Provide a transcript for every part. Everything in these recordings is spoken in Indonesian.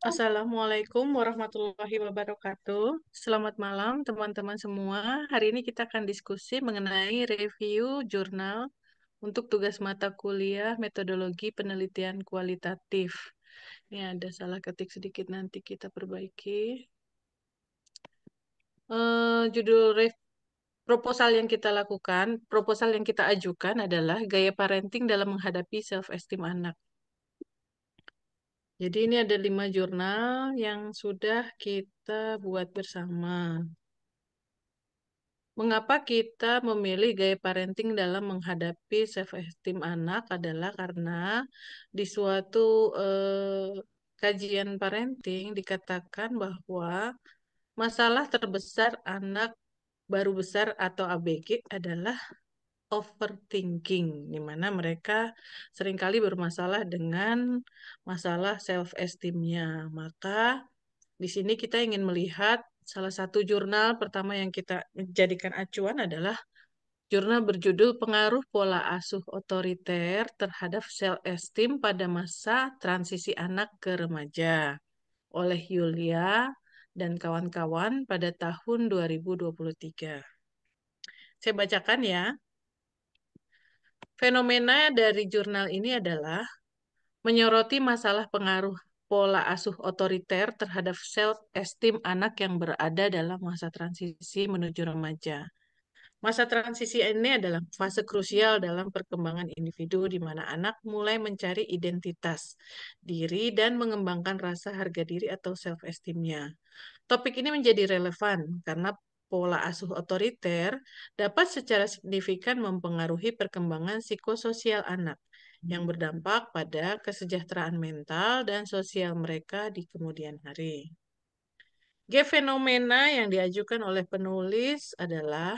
Assalamualaikum warahmatullahi wabarakatuh. Selamat malam teman-teman semua. Hari ini kita akan diskusi mengenai review jurnal untuk tugas mata kuliah metodologi penelitian kualitatif. Ini ada salah ketik sedikit, nanti kita perbaiki. Judul proposal yang kita lakukan, proposal yang kita ajukan adalah gaya parenting dalam menghadapi self-esteem anak. Jadi ini ada 5 jurnal yang sudah kita buat bersama. Mengapa kita memilih gaya parenting dalam menghadapi self-esteem anak adalah karena di suatu kajian parenting dikatakan bahwa masalah terbesar anak baru besar atau ABG adalah overthinking, di mana mereka seringkali bermasalah dengan masalah self-esteemnya. Maka di sini kita ingin melihat salah satu jurnal pertama yang kita jadikan acuan adalah jurnal berjudul Pengaruh Pola Asuh Otoriter Terhadap Self-Esteem pada Masa Transisi Anak ke Remaja oleh Yulia dan kawan-kawan pada tahun 2023. Saya bacakan ya. Fenomena dari jurnal ini adalah menyoroti masalah pengaruh pola asuh otoriter terhadap self-esteem anak yang berada dalam masa transisi menuju remaja. Masa transisi ini adalah fase krusial dalam perkembangan individu di mana anak mulai mencari identitas diri dan mengembangkan rasa harga diri atau self-esteemnya. Topik ini menjadi relevan karena pola asuh otoriter dapat secara signifikan mempengaruhi perkembangan psikososial anak yang berdampak pada kesejahteraan mental dan sosial mereka di kemudian hari. Fenomena yang diajukan oleh penulis adalah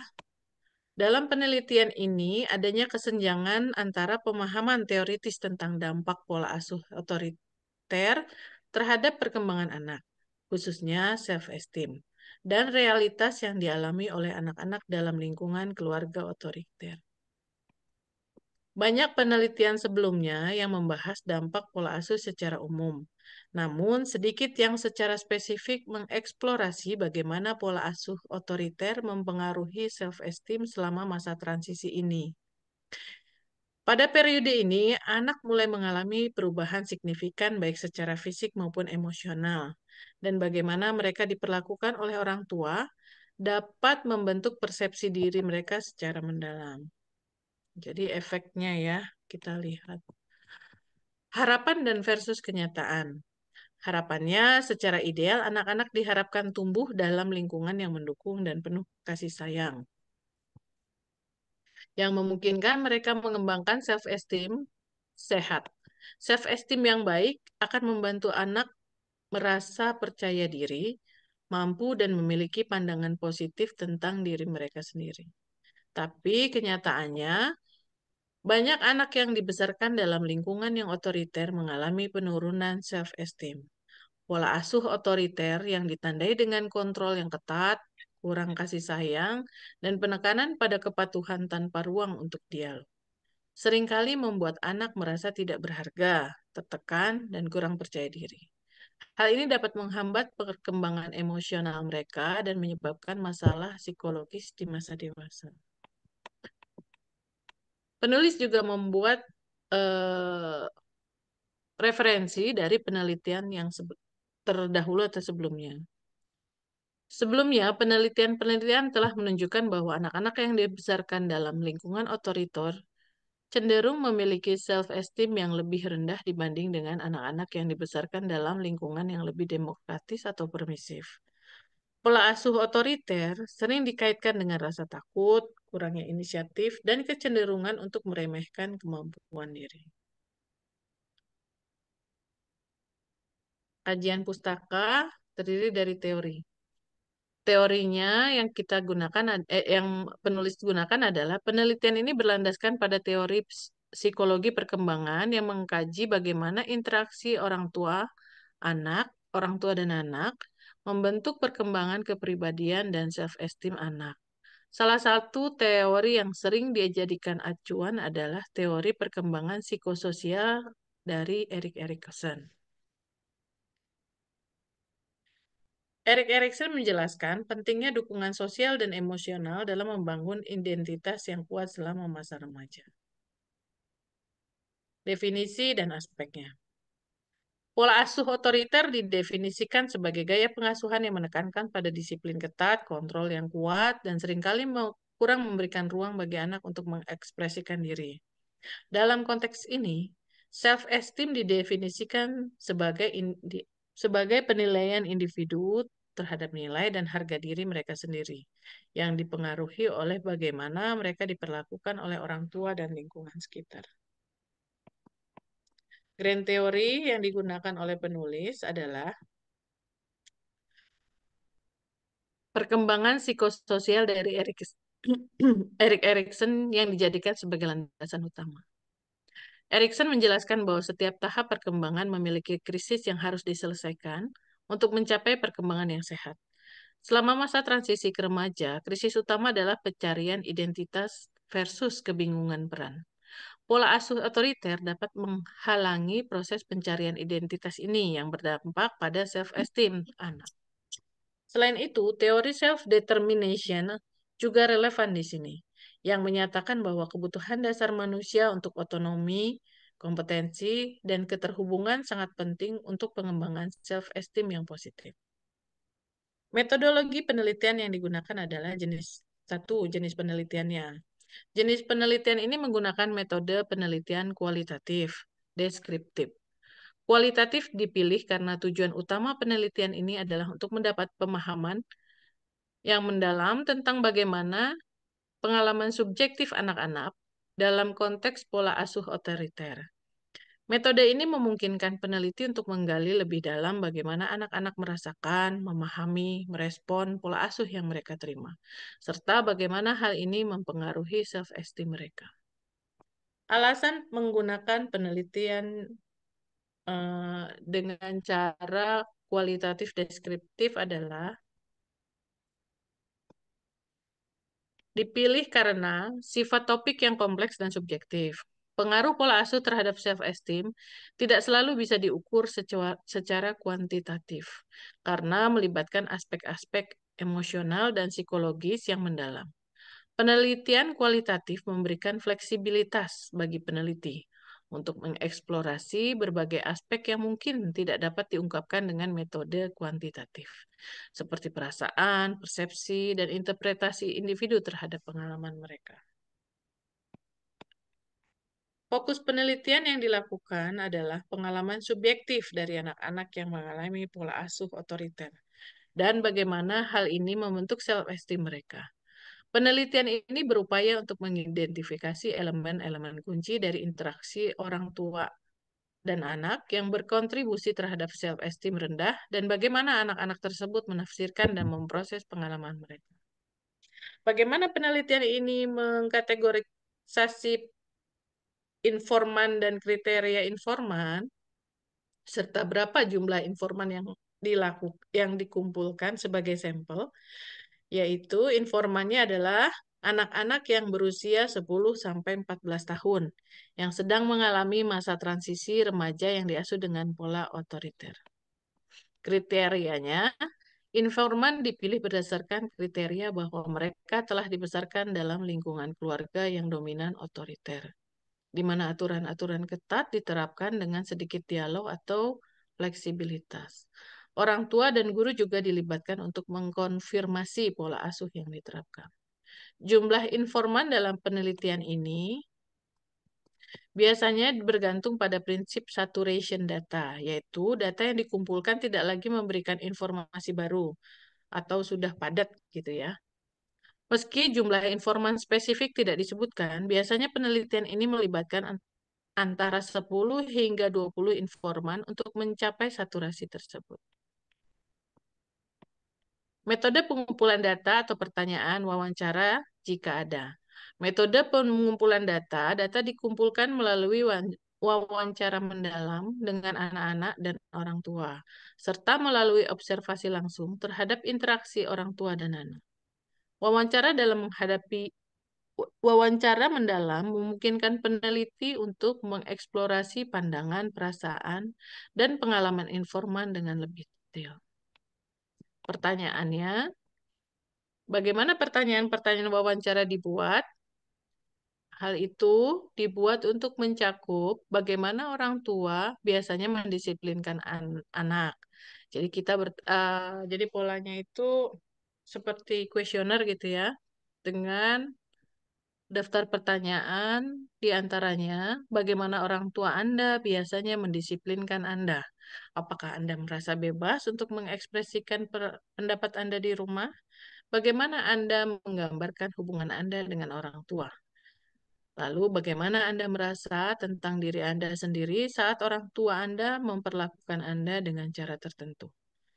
dalam penelitian ini, adanya kesenjangan antara pemahaman teoritis tentang dampak pola asuh otoriter terhadap perkembangan anak, khususnya self-esteem, dan realitas yang dialami oleh anak-anak dalam lingkungan keluarga otoriter. Banyak penelitian sebelumnya yang membahas dampak pola asuh secara umum, namun sedikit yang secara spesifik mengeksplorasi bagaimana pola asuh otoriter mempengaruhi self-esteem selama masa transisi ini. Pada periode ini, anak mulai mengalami perubahan signifikan baik secara fisik maupun emosional, dan bagaimana mereka diperlakukan oleh orang tua dapat membentuk persepsi diri mereka secara mendalam. Jadi efeknya ya, kita lihat. Harapan dan versus kenyataan. Harapannya, secara ideal, anak-anak diharapkan tumbuh dalam lingkungan yang mendukung dan penuh kasih sayang, yang memungkinkan mereka mengembangkan self-esteem sehat. Self-esteem yang baik akan membantu anak merasa percaya diri, mampu dan memiliki pandangan positif tentang diri mereka sendiri. Tapi kenyataannya, banyak anak yang dibesarkan dalam lingkungan yang otoriter mengalami penurunan self-esteem. Pola asuh otoriter yang ditandai dengan kontrol yang ketat, kurang kasih sayang, dan penekanan pada kepatuhan tanpa ruang untuk dialog seringkali membuat anak merasa tidak berharga, tertekan, dan kurang percaya diri. Hal ini dapat menghambat perkembangan emosional mereka dan menyebabkan masalah psikologis di masa dewasa. Penulis juga membuat eh, referensi dari penelitian yang terdahulu atau sebelumnya. Sebelumnya, penelitian-penelitian telah menunjukkan bahwa anak-anak yang dibesarkan dalam lingkungan otoriter cenderung memiliki self-esteem yang lebih rendah dibanding dengan anak-anak yang dibesarkan dalam lingkungan yang lebih demokratis atau permisif. Pola asuh otoriter sering dikaitkan dengan rasa takut, kurangnya inisiatif, dan kecenderungan untuk meremehkan kemampuan diri. Kajian pustaka terdiri dari teori. Teorinya yang kita gunakan, yang penulis gunakan adalah penelitian ini berlandaskan pada teori psikologi perkembangan yang mengkaji bagaimana interaksi anak, orang tua dan anak membentuk perkembangan kepribadian dan self-esteem anak. Salah satu teori yang sering dijadikan acuan adalah teori perkembangan psikososial dari Erik Erikson. Erik Erikson menjelaskan pentingnya dukungan sosial dan emosional dalam membangun identitas yang kuat selama masa remaja. Definisi dan aspeknya. Pola asuh otoriter didefinisikan sebagai gaya pengasuhan yang menekankan pada disiplin ketat, kontrol yang kuat, dan seringkali kurang memberikan ruang bagi anak untuk mengekspresikan diri. Dalam konteks ini, self-esteem didefinisikan sebagai penilaian individu terhadap nilai dan harga diri mereka sendiri, yang dipengaruhi oleh bagaimana mereka diperlakukan oleh orang tua dan lingkungan sekitar. Grand teori yang digunakan oleh penulis adalah perkembangan psikososial dari Erik Erikson yang dijadikan sebagai landasan utama. Erikson menjelaskan bahwa setiap tahap perkembangan memiliki krisis yang harus diselesaikan untuk mencapai perkembangan yang sehat. Selama masa transisi ke remaja, krisis utama adalah pencarian identitas versus kebingungan peran. Pola asuh otoriter dapat menghalangi proses pencarian identitas ini yang berdampak pada self-esteem anak. Selain itu, teori self-determination juga relevan di sini, yang menyatakan bahwa kebutuhan dasar manusia untuk otonomi, kompetensi, dan keterhubungan sangat penting untuk pengembangan self-esteem yang positif. Metodologi penelitian yang digunakan adalah jenis penelitiannya. Jenis penelitian ini menggunakan metode penelitian kualitatif, deskriptif. Kualitatif dipilih karena tujuan utama penelitian ini adalah untuk mendapat pemahaman yang mendalam tentang bagaimana pengalaman subjektif anak-anak dalam konteks pola asuh otoriter. Metode ini memungkinkan peneliti untuk menggali lebih dalam bagaimana anak-anak merasakan, memahami, merespon pola asuh yang mereka terima, serta bagaimana hal ini mempengaruhi self-esteem mereka. Alasan menggunakan penelitian dengan cara kualitatif deskriptif adalah dipilih karena sifat topik yang kompleks dan subjektif. Pengaruh pola asuh terhadap self-esteem tidak selalu bisa diukur secara kuantitatif, karena melibatkan aspek-aspek emosional dan psikologis yang mendalam. Penelitian kualitatif memberikan fleksibilitas bagi peneliti untuk mengeksplorasi berbagai aspek yang mungkin tidak dapat diungkapkan dengan metode kuantitatif, seperti perasaan, persepsi, dan interpretasi individu terhadap pengalaman mereka. Fokus penelitian yang dilakukan adalah pengalaman subjektif dari anak-anak yang mengalami pola asuh otoriter dan bagaimana hal ini membentuk self-esteem mereka. Penelitian ini berupaya untuk mengidentifikasi elemen-elemen kunci dari interaksi orang tua dan anak yang berkontribusi terhadap self-esteem rendah dan bagaimana anak-anak tersebut menafsirkan dan memproses pengalaman mereka. Bagaimana penelitian ini mengkategorisasi informan dan kriteria informan, serta berapa jumlah informan yang dikumpulkan sebagai sampel, yaitu informannya adalah anak-anak yang berusia 10-14 tahun yang sedang mengalami masa transisi remaja yang diasuh dengan pola otoriter. Kriterianya, informan dipilih berdasarkan kriteria bahwa mereka telah dibesarkan dalam lingkungan keluarga yang dominan otoriter, di mana aturan-aturan ketat diterapkan dengan sedikit dialog atau fleksibilitas. Orang tua dan guru juga dilibatkan untuk mengkonfirmasi pola asuh yang diterapkan. Jumlah informan dalam penelitian ini biasanya bergantung pada prinsip saturation data, yaitu data yang dikumpulkan tidak lagi memberikan informasi baru atau sudah padat gitu ya. Meski jumlah informan spesifik tidak disebutkan, biasanya penelitian ini melibatkan antara 10 hingga 20 informan untuk mencapai saturasi tersebut. Metode pengumpulan data atau pertanyaan wawancara jika ada. Metode pengumpulan data, data dikumpulkan melalui wawancara mendalam dengan anak-anak dan orang tua, serta melalui observasi langsung terhadap interaksi orang tua dan anak. Wawancara mendalam memungkinkan peneliti untuk mengeksplorasi pandangan, perasaan, dan pengalaman informan dengan lebih detail. Pertanyaannya, bagaimana pertanyaan-pertanyaan wawancara dibuat? Hal itu dibuat untuk mencakup bagaimana orang tua biasanya mendisiplinkan anak. Jadi jadi polanya itu seperti kuesioner gitu ya, dengan daftar pertanyaan di antaranya bagaimana orang tua Anda biasanya mendisiplinkan Anda. Apakah Anda merasa bebas untuk mengekspresikan pendapat Anda di rumah? Bagaimana Anda menggambarkan hubungan Anda dengan orang tua? Lalu, bagaimana Anda merasa tentang diri Anda sendiri saat orang tua Anda memperlakukan Anda dengan cara tertentu?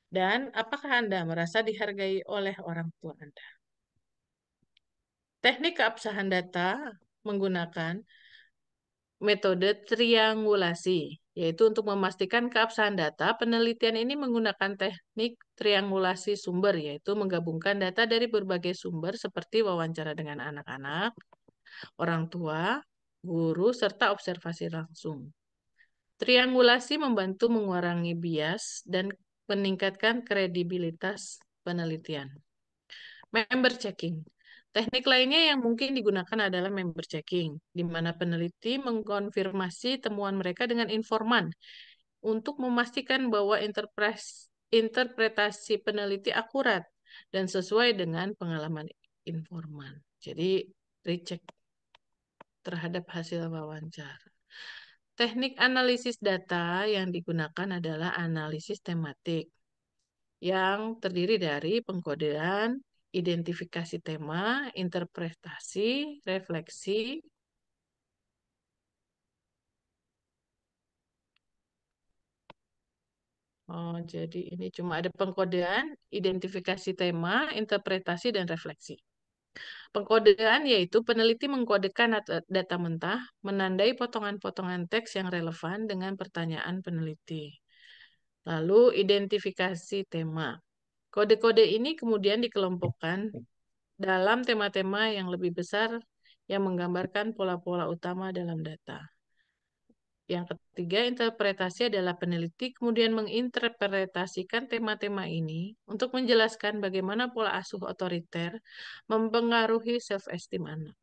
Dan apakah Anda merasa dihargai oleh orang tua Anda? Teknik keabsahan data menggunakan metode triangulasi, yaitu untuk memastikan keabsahan data, penelitian ini menggunakan teknik triangulasi sumber, yaitu menggabungkan data dari berbagai sumber seperti wawancara dengan anak-anak, orang tua, guru, serta observasi langsung. Triangulasi membantu mengurangi bias dan meningkatkan kredibilitas penelitian. Member checking. Teknik lainnya yang mungkin digunakan adalah member checking, di mana peneliti mengkonfirmasi temuan mereka dengan informan untuk memastikan bahwa interpretasi peneliti akurat dan sesuai dengan pengalaman informan. Jadi, recheck terhadap hasil wawancara. Teknik analisis data yang digunakan adalah analisis tematik yang terdiri dari pengkodean, identifikasi tema, interpretasi, refleksi. Oh, jadi ini cuma ada pengkodean, identifikasi tema, interpretasi, dan refleksi. Pengkodean yaitu peneliti mengkodekan data mentah, menandai potongan-potongan teks yang relevan dengan pertanyaan peneliti. Lalu identifikasi tema. Kode-kode ini kemudian dikelompokkan dalam tema-tema yang lebih besar yang menggambarkan pola-pola utama dalam data. Yang ketiga, interpretasi adalah peneliti kemudian menginterpretasikan tema-tema ini untuk menjelaskan bagaimana pola asuh otoriter mempengaruhi self-esteem anak.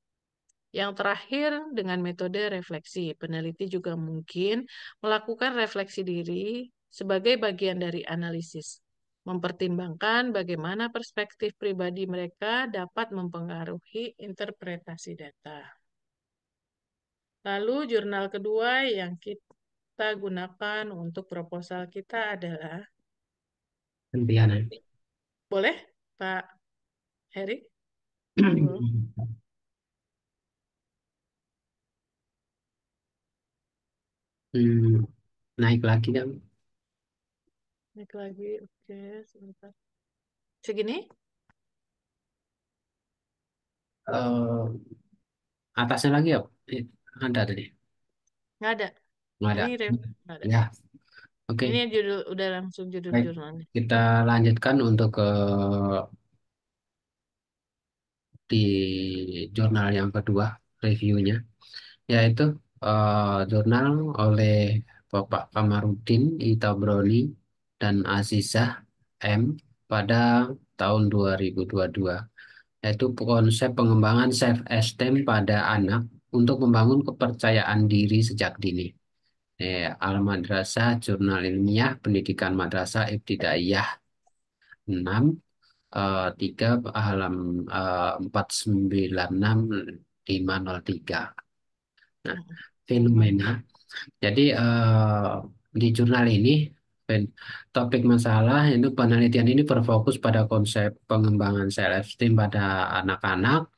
Yang terakhir, dengan metode refleksi, peneliti juga mungkin melakukan refleksi diri sebagai bagian dari analisis, mempertimbangkan bagaimana perspektif pribadi mereka dapat mempengaruhi interpretasi data. Lalu jurnal kedua yang kita gunakan untuk proposal kita adalah, Gantian. boleh Pak Heri? Monggo. Hmm, naik lagi kan? Naik lagi, oke, sebentar. Segini? Eh, atasnya lagi ya? Ada tadi. Nggak ada. Nggak ada. Ini nggak ada. Ya, oke. Ini judul, udah langsung judul Baik, jurnalnya. kita lanjutkan untuk ke di jurnal yang kedua reviewnya, yaitu jurnal oleh Bapak Kamarudin Itabroni dan Azizah M pada tahun 2022, yaitu konsep pengembangan self-esteem pada anak untuk membangun kepercayaan diri sejak dini. Al-Madrasah Jurnal Ilmiah Pendidikan Madrasah Ibtidaiyah 6 3 halaman 496-503. Nah, Mm-mm. fenomena. Jadi di jurnal ini pen- topik masalah itu penelitian ini berfokus pada konsep pengembangan self-esteem pada anak-anak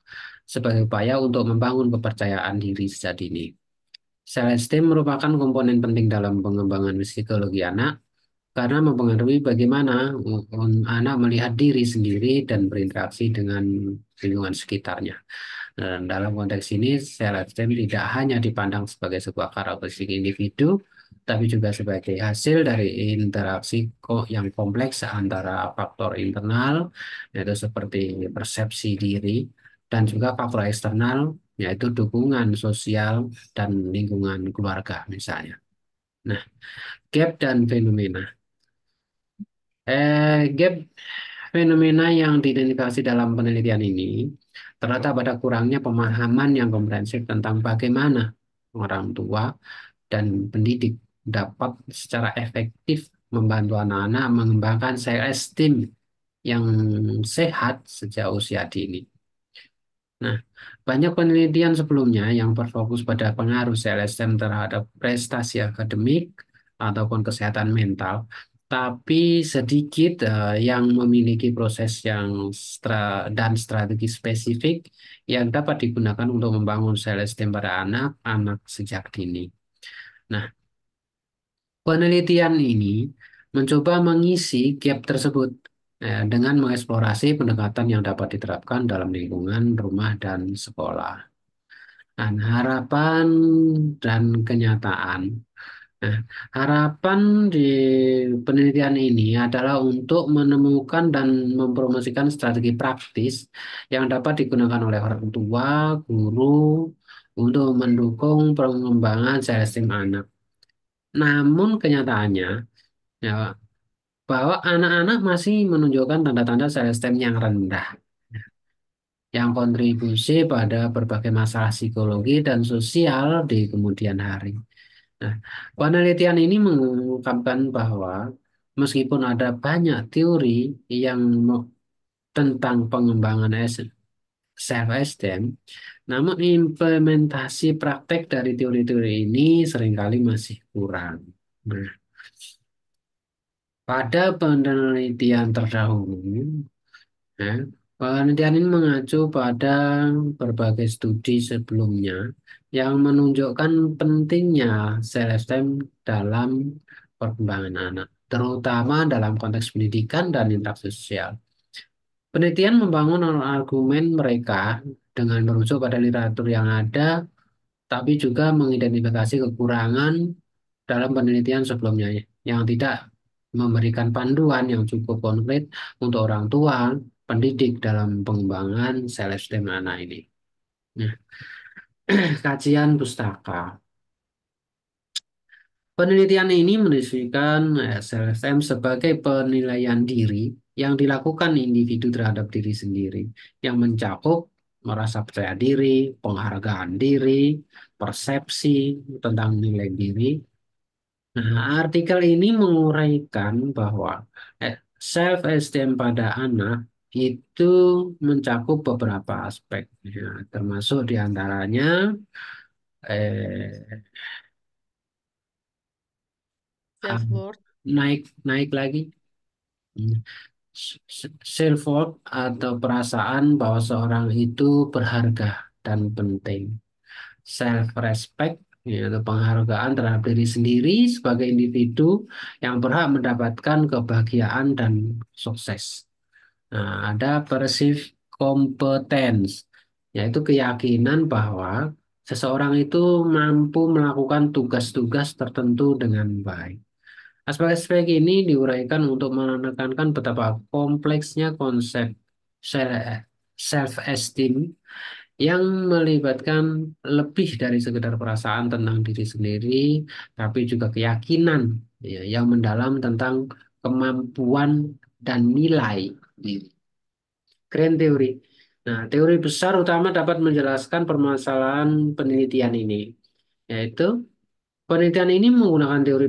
sebagai upaya untuk membangun kepercayaan diri sejak dini. Self-esteem merupakan komponen penting dalam pengembangan psikologi anak karena mempengaruhi bagaimana anak melihat diri sendiri dan berinteraksi dengan lingkungan sekitarnya. Dan dalam konteks ini, self-esteem tidak hanya dipandang sebagai sebuah karakteristik individu, tapi juga sebagai hasil dari interaksi yang kompleks antara faktor internal, yaitu seperti persepsi diri, dan juga faktor eksternal, yaitu dukungan sosial dan lingkungan keluarga misalnya. Nah, gap dan fenomena. Gap Fenomena yang diidentifikasi dalam penelitian ini terletak pada kurangnya pemahaman yang komprehensif tentang bagaimana orang tua dan pendidik dapat secara efektif membantu anak-anak mengembangkan self-esteem yang sehat sejak usia dini. Nah, banyak penelitian sebelumnya yang berfokus pada pengaruh LSM terhadap prestasi akademik ataupun kesehatan mental, tapi sedikit yang memiliki proses yang dan strategi spesifik yang dapat digunakan untuk membangun LSM pada anak-anak sejak dini. Nah, penelitian ini mencoba mengisi gap tersebut dengan mengeksplorasi pendekatan yang dapat diterapkan dalam lingkungan rumah dan sekolah. Dan harapan dan kenyataan. Nah, harapan di penelitian ini adalah untuk menemukan dan mempromosikan strategi praktis yang dapat digunakan oleh orang tua, guru, untuk mendukung pengembangan self-esteem anak. Namun kenyataannya, ya, bahwa anak-anak masih menunjukkan tanda-tanda self-esteem yang rendah, yang kontribusi pada berbagai masalah psikologi dan sosial di kemudian hari. Nah, penelitian ini mengungkapkan bahwa meskipun ada banyak teori yang tentang pengembangan self-esteem, namun implementasi praktek dari teori-teori ini seringkali masih kurang. Nah, pada penelitian terdahulu, ya, penelitian ini mengacu pada berbagai studi sebelumnya yang menunjukkan pentingnya self-esteem dalam perkembangan anak, terutama dalam konteks pendidikan dan interaksi sosial. Penelitian membangun argumen mereka dengan merujuk pada literatur yang ada, tapi juga mengidentifikasi kekurangan dalam penelitian sebelumnya yang tidak memberikan panduan yang cukup konkret untuk orang tua, pendidik dalam pengembangan self-esteem anak ini. Nah, kajian pustaka. Penelitian ini mendeskripsikan self-esteem sebagai penilaian diri yang dilakukan individu terhadap diri sendiri, yang mencakup merasa percaya diri, penghargaan diri, persepsi tentang nilai diri. Nah, artikel ini menguraikan bahwa self-esteem pada anak itu mencakup beberapa aspek, ya, termasuk diantaranya eh, Self worth. naik naik lagi self worth atau perasaan bahwa seorang itu berharga dan penting. Self respect yaitu penghargaan terhadap diri sendiri sebagai individu yang berhak mendapatkan kebahagiaan dan sukses. Nah, ada perceived competence, yaitu keyakinan bahwa seseorang itu mampu melakukan tugas-tugas tertentu dengan baik. Aspek-aspek ini diuraikan untuk menekankan betapa kompleksnya konsep self-esteem yang melibatkan lebih dari sekedar perasaan tentang diri sendiri, tapi juga keyakinan ya, yang mendalam tentang kemampuan dan nilai diri. Grand teori. Nah, teori besar utama dapat menjelaskan permasalahan penelitian ini, yaitu penelitian ini menggunakan teori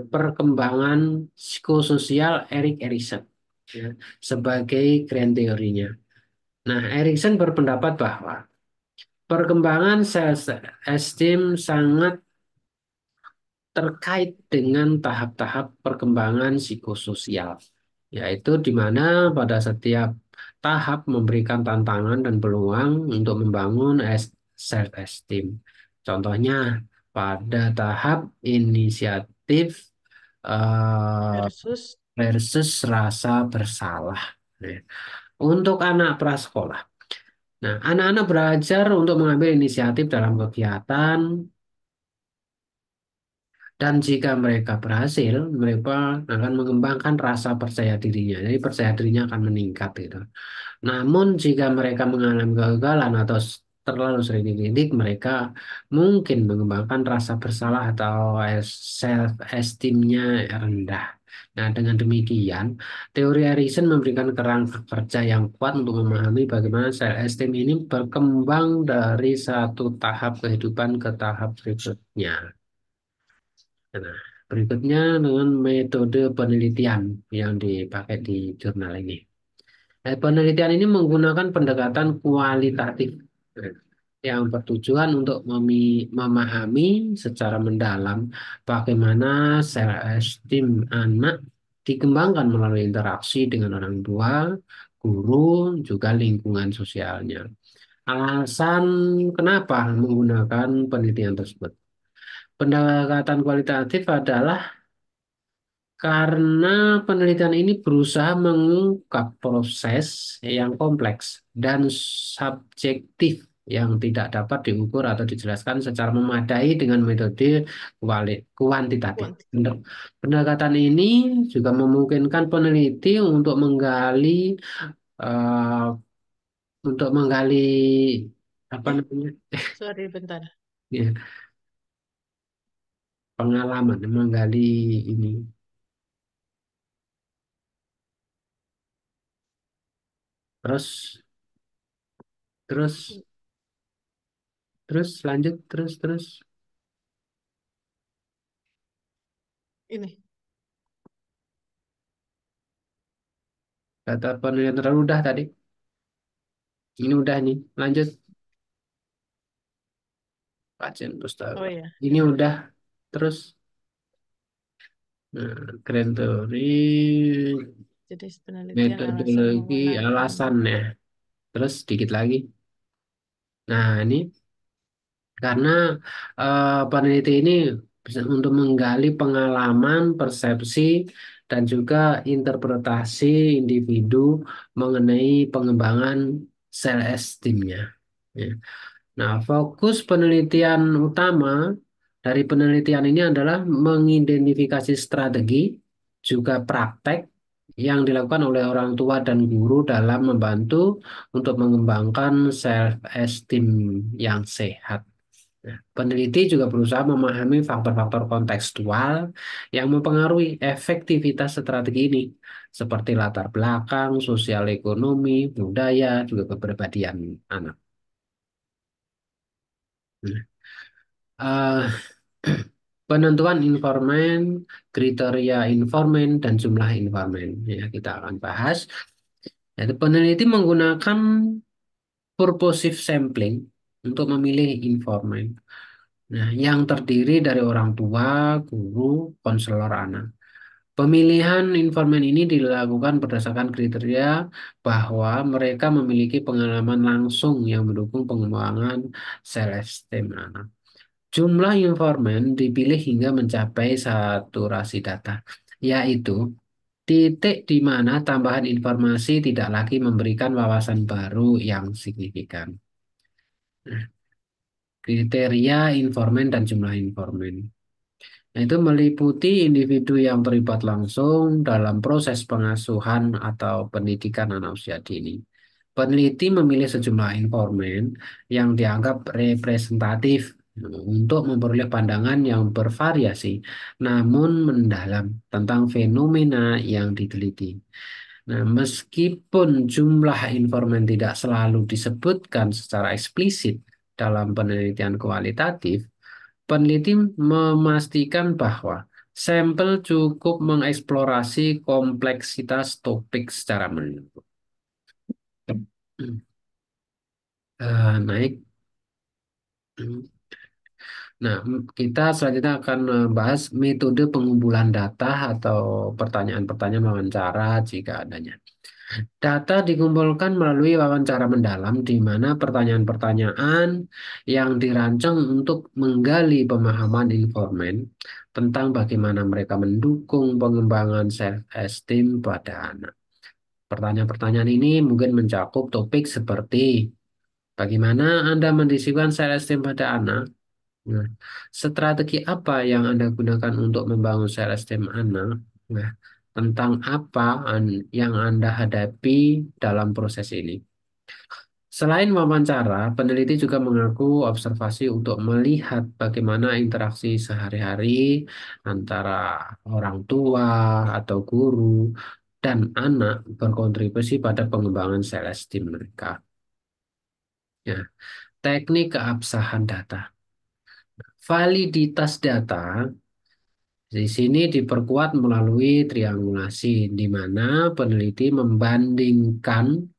perkembangan psikososial Erik Erikson ya, sebagai grand teorinya. Nah, Erikson berpendapat bahwa perkembangan self-esteem sangat terkait dengan tahap-tahap perkembangan psikososial, yaitu di mana pada setiap tahap memberikan tantangan dan peluang untuk membangun self-esteem. Contohnya, pada tahap inisiatif eh, Versus versus rasa bersalah. Ya. Untuk anak prasekolah. Nah, anak-anak belajar untuk mengambil inisiatif dalam kegiatan dan jika mereka berhasil, mereka akan mengembangkan rasa percaya dirinya. Jadi percaya dirinya akan meningkat gitu. Namun jika mereka mengalami kegagalan atau terlalu sering dididik, mereka mungkin mengembangkan rasa bersalah atau self esteemnya rendah. Nah, dengan demikian, teori Erikson memberikan kerangka kerja yang kuat untuk memahami bagaimana self esteem ini berkembang dari satu tahap kehidupan ke tahap berikutnya. Nah, berikutnya dengan metode penelitian yang dipakai di jurnal ini. Penelitian ini menggunakan pendekatan kualitatif eh, yang bertujuan untuk memahami secara mendalam bagaimana self-esteem anak dikembangkan melalui interaksi dengan orang tua, guru, juga lingkungan sosialnya. Alasan kenapa menggunakan penelitian tersebut? Pendekatan kualitatif adalah karena penelitian ini berusaha mengungkap proses yang kompleks dan subjektif yang tidak dapat diukur atau dijelaskan secara memadai dengan metode kuantitatif. Kuantitas. Pendekatan ini juga memungkinkan peneliti eh, untuk menggali apa Eh, namanya sorry, bentar. ya, pengalaman, menggali ini. Terus, terus, terus lanjut, terus. Ini, Kata penelitian terlalu udah tadi. Ini udah nih. Lanjut. Kajian oh pustaka. ya, Ini ini. udah. Terus. Grand Theory. Jenis penelitian alasan Metodologi menggunakan. alasannya. Terus sedikit lagi. Nah, ini karena peneliti ini bisa untuk menggali pengalaman, persepsi, dan juga interpretasi individu mengenai pengembangan self esteemnya. Ya. Nah, fokus penelitian utama dari penelitian ini adalah mengidentifikasi strategi, juga praktek yang dilakukan oleh orang tua dan guru dalam membantu untuk mengembangkan self-esteem yang sehat. Nah, peneliti juga berusaha memahami faktor-faktor kontekstual yang mempengaruhi efektivitas strategi ini, seperti latar belakang, sosial ekonomi, budaya, juga kepribadian anak. Nah, penentuan informan, kriteria informan, dan jumlah informan. Ya, kita akan bahas. Yaitu peneliti menggunakan purposive sampling untuk memilih informan. Nah, yang terdiri dari orang tua, guru, konselor anak. Pemilihan informan ini dilakukan berdasarkan kriteria bahwa mereka memiliki pengalaman langsung yang mendukung pengembangan self-esteem anak. Jumlah informan dipilih hingga mencapai saturasi data, yaitu titik di mana tambahan informasi tidak lagi memberikan wawasan baru yang signifikan. Kriteria informan dan jumlah informan. Nah, itu meliputi individu yang terlibat langsung dalam proses pengasuhan atau pendidikan anak usia dini. Peneliti memilih sejumlah informan yang dianggap representatif untuk memperoleh pandangan yang bervariasi, namun mendalam tentang fenomena yang diteliti. Nah, meskipun jumlah informan tidak selalu disebutkan secara eksplisit dalam penelitian kualitatif, peneliti memastikan bahwa sampel cukup mengeksplorasi kompleksitas topik secara menyeluruh. Naik. Nah, kita selanjutnya akan bahas metode pengumpulan data atau pertanyaan-pertanyaan wawancara jika adanya. Data dikumpulkan melalui wawancara mendalam di mana pertanyaan-pertanyaan yang dirancang untuk menggali pemahaman informan tentang bagaimana mereka mendukung pengembangan self-esteem pada anak. Pertanyaan-pertanyaan ini mungkin mencakup topik seperti bagaimana Anda mendisiplinkan self-esteem pada anak. Nah, strategi apa yang Anda gunakan untuk membangun self-esteem anak? Nah, tentang apa yang Anda hadapi dalam proses ini? Selain wawancara, peneliti juga mengaku observasi untuk melihat bagaimana interaksi sehari-hari antara orang tua atau guru dan anak berkontribusi pada pengembangan sel esteem mereka. Ya, teknik keabsahan data. Validitas data di sini diperkuat melalui triangulasi, di mana peneliti membandingkan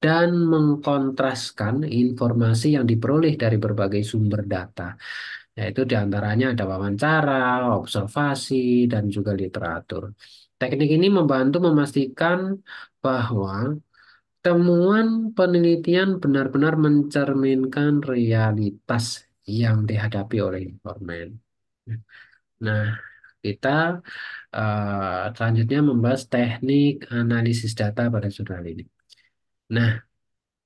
dan mengkontraskan informasi yang diperoleh dari berbagai sumber data, yaitu diantaranya ada wawancara, observasi, dan juga literatur. Teknik ini membantu memastikan bahwa temuan penelitian benar-benar mencerminkan realitas yang dihadapi oleh informan. Nah, kita selanjutnya membahas teknik analisis data pada jurnal ini. Nah,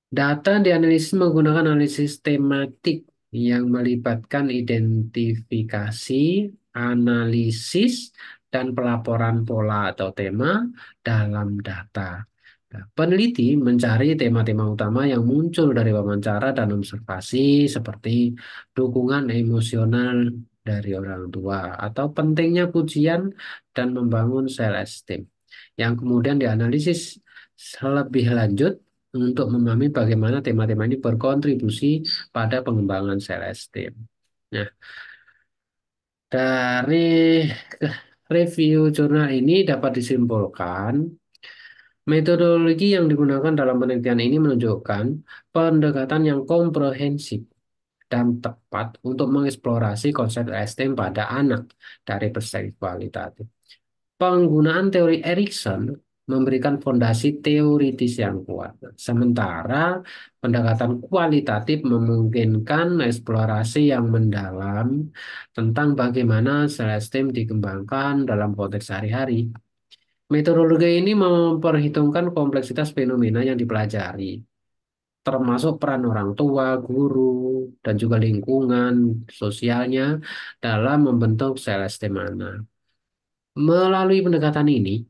data dianalisis menggunakan analisis tematik yang melibatkan identifikasi, analisis, dan pelaporan pola atau tema dalam data. Nah, peneliti mencari tema-tema utama yang muncul dari wawancara dan observasi seperti dukungan emosional dari orang tua atau pentingnya pujian dan membangun self-esteem yang kemudian dianalisis lebih lanjut untuk memahami bagaimana tema-tema ini berkontribusi pada pengembangan self-esteem. Nah, dari review jurnal ini dapat disimpulkan, metodologi yang digunakan dalam penelitian ini menunjukkan pendekatan yang komprehensif dan tepat untuk mengeksplorasi konsep esteem pada anak dari perspektif kualitatif. Penggunaan teori Erikson memberikan fondasi teoritis yang kuat, sementara pendekatan kualitatif memungkinkan eksplorasi yang mendalam tentang bagaimana self-esteem dikembangkan dalam konteks sehari-hari. Metodologi ini memperhitungkan kompleksitas fenomena yang dipelajari, termasuk peran orang tua, guru, dan juga lingkungan sosialnya dalam membentuk self-esteem anak. Melalui pendekatan ini,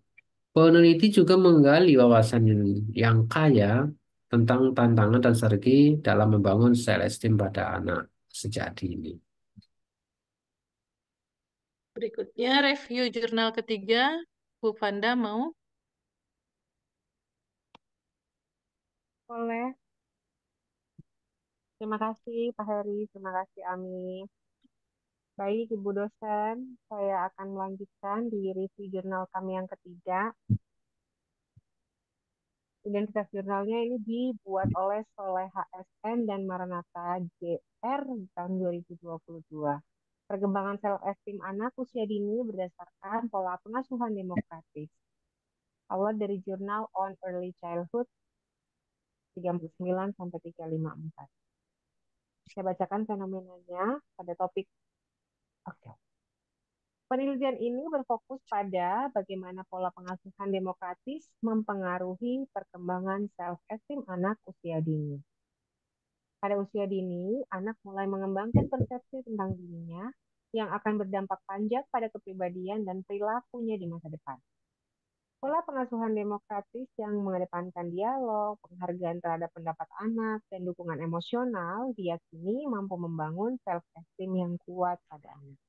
peneliti juga menggali wawasan yang kaya tentang tantangan dan strategi dalam membangun self-esteem pada anak sejak dini. Berikutnya review jurnal ketiga. Bu Fanda mau? Boleh. Terima kasih Pak Heri, terima kasih Ami. Baik, Ibu dosen, saya akan melanjutkan di review jurnal kami yang ketiga. Identitas jurnalnya ini dibuat oleh Soleha SN dan Maranatha JR di tahun 2022. Perkembangan self-esteem anak usia dini berdasarkan pola pengasuhan demokratis. Awal dari jurnal On Early Childhood 39 sampai 354. Saya bacakan fenomenanya pada topik. Oke. Penelitian ini berfokus pada bagaimana pola pengasuhan demokratis mempengaruhi perkembangan self-esteem anak usia dini. Pada usia dini, anak mulai mengembangkan persepsi tentang dirinya yang akan berdampak panjang pada kepribadian dan perilakunya di masa depan. Pola pengasuhan demokratis yang mengedepankan dialog, penghargaan terhadap pendapat anak, dan dukungan emosional diyakini mampu membangun self-esteem yang kuat pada anak.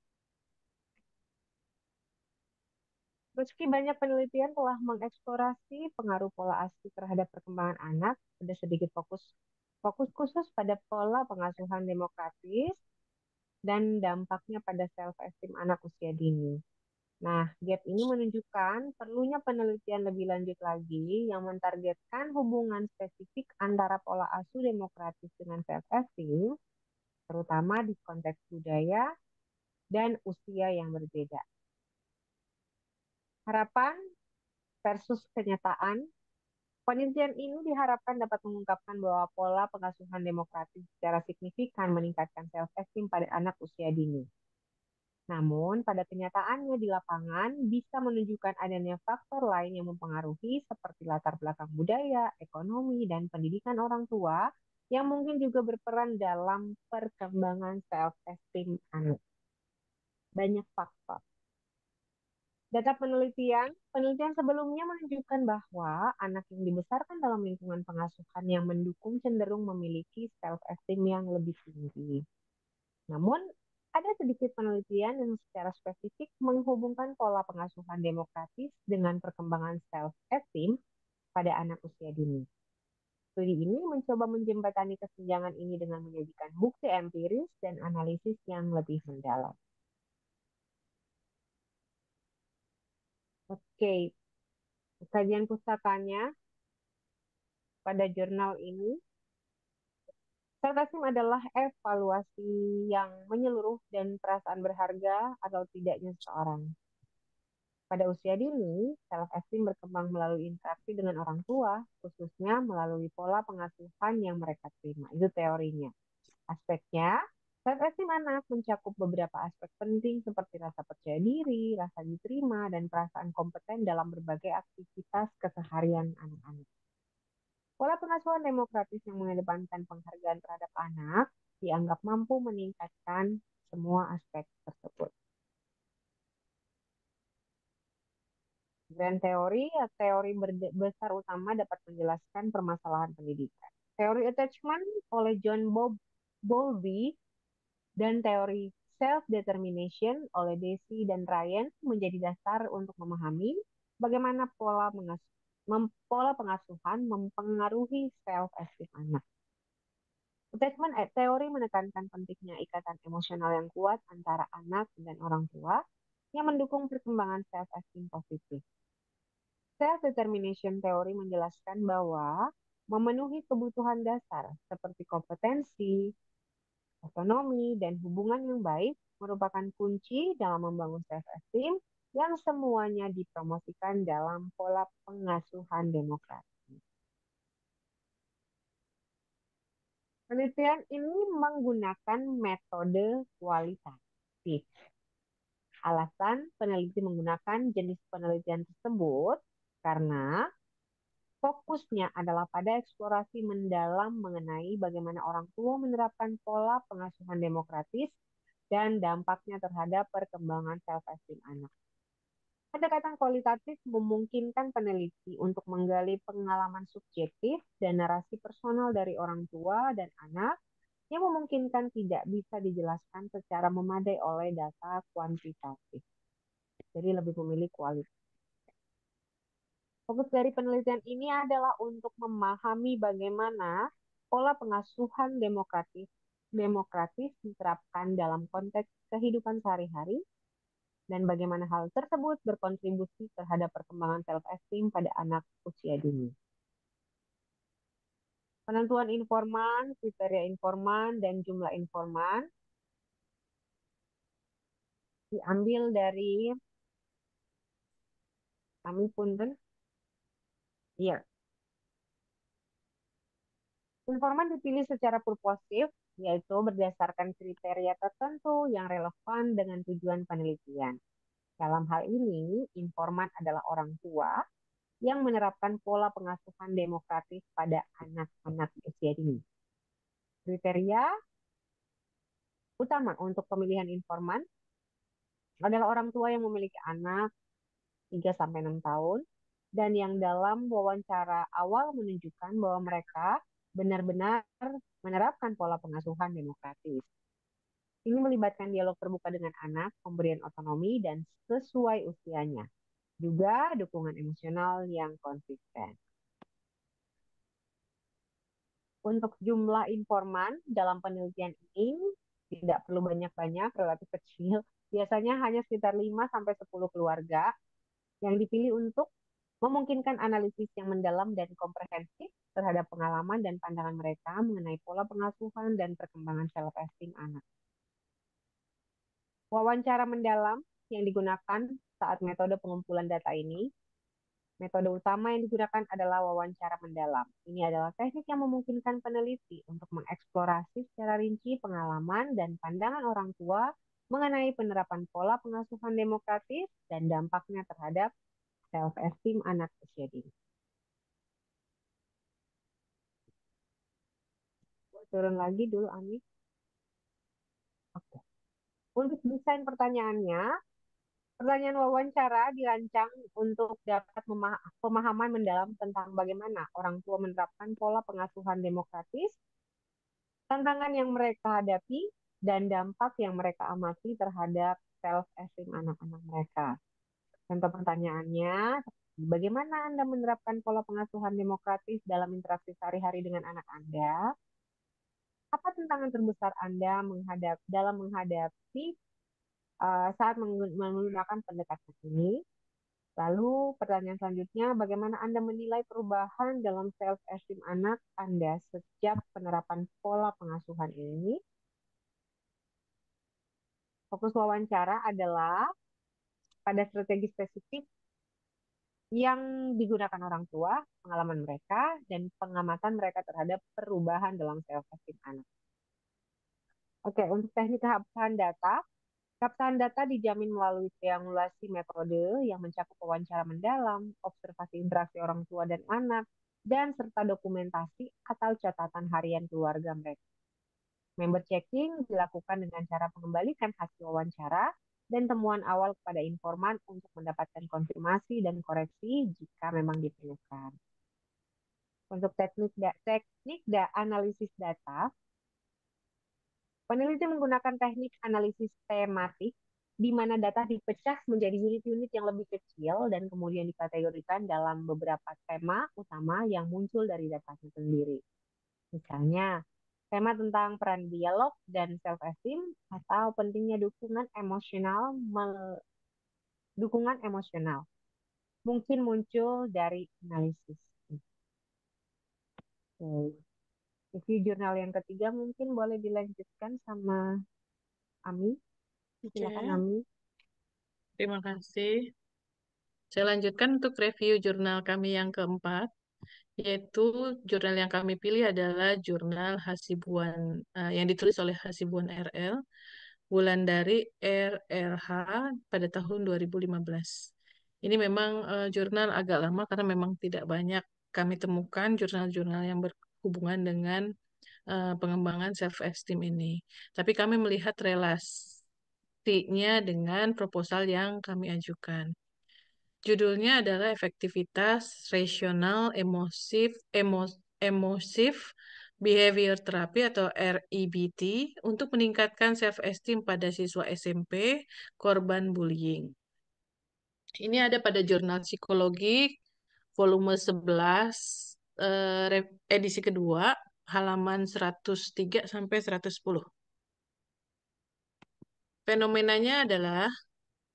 Meski banyak penelitian telah mengeksplorasi pengaruh pola asuh terhadap perkembangan anak, ada sedikit fokus khusus pada pola pengasuhan demokratis dan dampaknya pada self-esteem anak usia dini. Nah, gap ini menunjukkan perlunya penelitian lebih lanjut lagi yang mentargetkan hubungan spesifik antara pola asuh demokratis dengan self-esteem, terutama di konteks budaya dan usia yang berbeda. Harapan versus kenyataan. Penelitian ini diharapkan dapat mengungkapkan bahwa pola pengasuhan demokratis secara signifikan meningkatkan self-esteem pada anak usia dini. Namun, pada kenyataannya di lapangan bisa menunjukkan adanya faktor lain yang mempengaruhi seperti latar belakang budaya, ekonomi, dan pendidikan orang tua yang mungkin juga berperan dalam perkembangan self-esteem anak. Banyak faktor. Data penelitian sebelumnya menunjukkan bahwa anak yang dibesarkan dalam lingkungan pengasuhan yang mendukung cenderung memiliki self-esteem yang lebih tinggi. Namun, ada sedikit penelitian yang secara spesifik menghubungkan pola pengasuhan demokratis dengan perkembangan self-esteem pada anak usia dini. Studi ini mencoba menjembatani kesenjangan ini dengan menyajikan bukti empiris dan analisis yang lebih mendalam. Oke, kajian pustakanya pada jurnal ini, self-esteem adalah evaluasi yang menyeluruh dan perasaan berharga atau tidaknya seseorang. Pada usia dini, self-esteem berkembang melalui interaksi dengan orang tua, khususnya melalui pola pengasuhan yang mereka terima. Itu teorinya. Aspeknya, self-esteem anak mencakup beberapa aspek penting seperti rasa percaya diri, rasa diterima, dan perasaan kompeten dalam berbagai aktivitas keseharian anak-anak. Pola pengasuhan demokratis yang mengedepankan penghargaan terhadap anak dianggap mampu meningkatkan semua aspek tersebut. Grand teori, teori besar utama dapat menjelaskan permasalahan pendidikan. Teori attachment oleh John Bowlby dan teori self-determination oleh Deci dan Ryan menjadi dasar untuk memahami bagaimana pola pengasuhan mempengaruhi self-esteem anak. Attachment teori menekankan pentingnya ikatan emosional yang kuat antara anak dan orang tua yang mendukung perkembangan self-esteem positif. Self-determination teori menjelaskan bahwa memenuhi kebutuhan dasar seperti kompetensi, otonomi, dan hubungan yang baik merupakan kunci dalam membangun self-esteem yang semuanya dipromosikan dalam pola pengasuhan demokrasi. Penelitian ini menggunakan metode kualitatif. Alasan peneliti menggunakan jenis penelitian tersebut karena fokusnya adalah pada eksplorasi mendalam mengenai bagaimana orang tua menerapkan pola pengasuhan demokratis dan dampaknya terhadap perkembangan self-esteem anak. Pendekatan kualitatif memungkinkan peneliti untuk menggali pengalaman subjektif dan narasi personal dari orang tua dan anak yang memungkinkan tidak bisa dijelaskan secara memadai oleh data kuantitatif. Jadi lebih memilih kualitas. Fokus dari penelitian ini adalah untuk memahami bagaimana pola pengasuhan demokratis diterapkan dalam konteks kehidupan sehari-hari dan bagaimana hal tersebut berkontribusi terhadap perkembangan self-esteem pada anak usia dini. Penentuan informan, kriteria informan, dan jumlah informan diambil dari kami punten. Iya. Informan dipilih secara purposif, yaitu berdasarkan kriteria tertentu yang relevan dengan tujuan penelitian. Dalam hal ini, informan adalah orang tua yang menerapkan pola pengasuhan demokratis pada anak-anak usia dini. Kriteria utama untuk pemilihan informan adalah orang tua yang memiliki anak 3-6 tahun dan yang dalam wawancara awal menunjukkan bahwa mereka benar-benar menerapkan pola pengasuhan demokratis. Ini melibatkan dialog terbuka dengan anak, pemberian otonomi, dan sesuai usianya. Juga dukungan emosional yang konsisten. Untuk jumlah informan dalam penelitian ini tidak perlu banyak-banyak, relatif kecil. Biasanya hanya sekitar 5-10 keluarga yang dipilih untuk memungkinkan analisis yang mendalam dan komprehensif terhadap pengalaman dan pandangan mereka mengenai pola pengasuhan dan perkembangan self-esteem anak. Wawancara mendalam yang digunakan saat metode pengumpulan data ini, metode utama yang digunakan adalah wawancara mendalam. Ini adalah teknik yang memungkinkan peneliti untuk mengeksplorasi secara rinci pengalaman dan pandangan orang tua mengenai penerapan pola pengasuhan demokratis dan dampaknya terhadap self-esteem anak usia dini. Turun lagi dulu, Ami. Oke. Untuk desain pertanyaannya, Pertanyaan wawancara dirancang untuk dapat pemahaman mendalam tentang bagaimana orang tua menerapkan pola pengasuhan demokratis, tantangan yang mereka hadapi, dan dampak yang mereka amati terhadap self-esteem anak-anak mereka. Contoh pertanyaannya, bagaimana Anda menerapkan pola pengasuhan demokratis dalam interaksi sehari-hari dengan anak Anda? Apa tantangan terbesar Anda dalam menghadapi saat menggunakan pendekatan ini? Lalu pertanyaan selanjutnya, bagaimana Anda menilai perubahan dalam self-esteem anak Anda sejak penerapan pola pengasuhan ini? Fokus wawancara adalah pada strategi spesifik yang digunakan orang tua, pengalaman mereka, dan pengamatan mereka terhadap perubahan dalam self-esteem anak. Oke, untuk teknik keabsahan data, keabsahan data dijamin melalui triangulasi metode yang mencakup wawancara mendalam, observasi interaksi orang tua dan anak, dan serta dokumentasi atau catatan harian keluarga mereka. Member checking dilakukan dengan cara mengembalikan hasil wawancara dan temuan awal kepada informan untuk mendapatkan konfirmasi dan koreksi jika memang diperlukan. Untuk analisis data, peneliti menggunakan teknik analisis tematik di mana data dipecah menjadi unit-unit yang lebih kecil dan kemudian dikategorikan dalam beberapa tema utama yang muncul dari data itu sendiri. Misalnya, tema tentang peran dialog dan self-esteem atau pentingnya dukungan emosional mungkin muncul dari analisis. Oke. Review jurnal yang ketiga mungkin boleh dilanjutkan sama Ami. Oke, Silakan Ami. terima kasih. Saya lanjutkan untuk review jurnal kami yang keempat, yaitu jurnal yang kami pilih adalah jurnal Hasibuan yang ditulis oleh Hasibuan RL, Wulandari RRH pada tahun 2015. Ini memang jurnal agak lama karena memang tidak banyak kami temukan jurnal-jurnal yang berhubungan dengan pengembangan self-esteem ini. Tapi kami melihat relasinya dengan proposal yang kami ajukan. Judulnya adalah Efektivitas Rasional Emosif Behavior Therapy atau REBT untuk meningkatkan self-esteem pada siswa SMP korban bullying. Ini ada pada Jurnal Psikologi volume 11 edisi kedua halaman 103 sampai 110. Fenomenanya adalah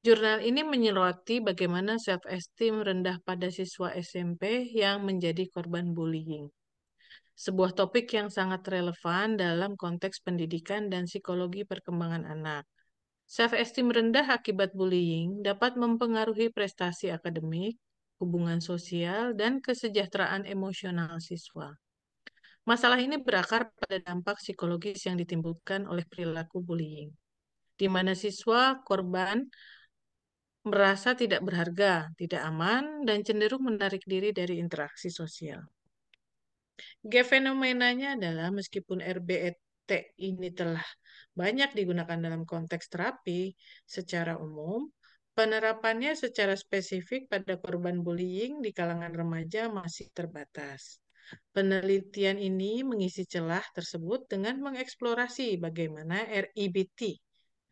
jurnal ini menyoroti bagaimana self-esteem rendah pada siswa SMP yang menjadi korban bullying. Sebuah topik yang sangat relevan dalam konteks pendidikan dan psikologi perkembangan anak. Self-esteem rendah akibat bullying dapat mempengaruhi prestasi akademik, hubungan sosial, dan kesejahteraan emosional siswa. Masalah ini berakar pada dampak psikologis yang ditimbulkan oleh perilaku bullying, di mana siswa korban merasa tidak berharga, tidak aman, dan cenderung menarik diri dari interaksi sosial. Fenomenanya adalah meskipun RBET ini telah banyak digunakan dalam konteks terapi secara umum, penerapannya secara spesifik pada korban bullying di kalangan remaja masih terbatas. Penelitian ini mengisi celah tersebut dengan mengeksplorasi bagaimana REBT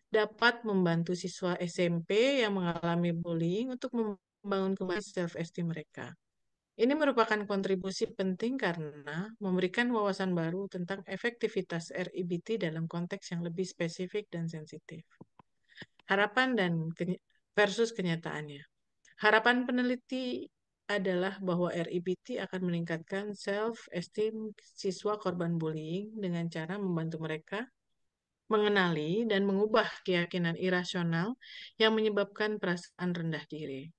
dapat membantu siswa SMP yang mengalami bullying untuk membangun kembali self-esteem mereka. Ini merupakan kontribusi penting karena memberikan wawasan baru tentang efektivitas REBT dalam konteks yang lebih spesifik dan sensitif. Harapan versus kenyataannya. Harapan peneliti adalah bahwa REBT akan meningkatkan self-esteem siswa korban bullying dengan cara membantu mereka mengenali dan mengubah keyakinan irasional yang menyebabkan perasaan rendah diri.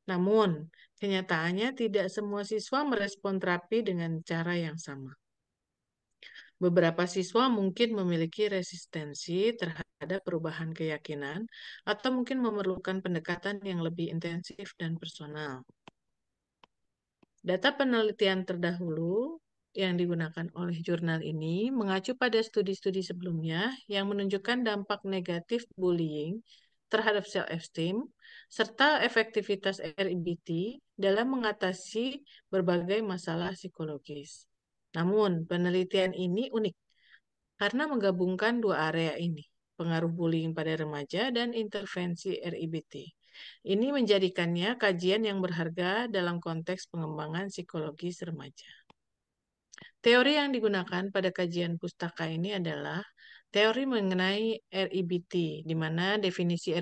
Namun, kenyataannya tidak semua siswa merespon terapi dengan cara yang sama. Beberapa siswa mungkin memiliki resistensi terhadap perubahan keyakinan atau mungkin memerlukan pendekatan yang lebih intensif dan personal. Data penelitian terdahulu yang digunakan oleh jurnal ini mengacu pada studi-studi sebelumnya yang menunjukkan dampak negatif bullying terhadap self-esteem, serta efektivitas REBT dalam mengatasi berbagai masalah psikologis. Namun, penelitian ini unik karena menggabungkan dua area ini, pengaruh bullying pada remaja dan intervensi REBT. Ini menjadikannya kajian yang berharga dalam konteks pengembangan psikologis remaja. Teori yang digunakan pada kajian pustaka ini adalah teori mengenai REBT, di mana definisi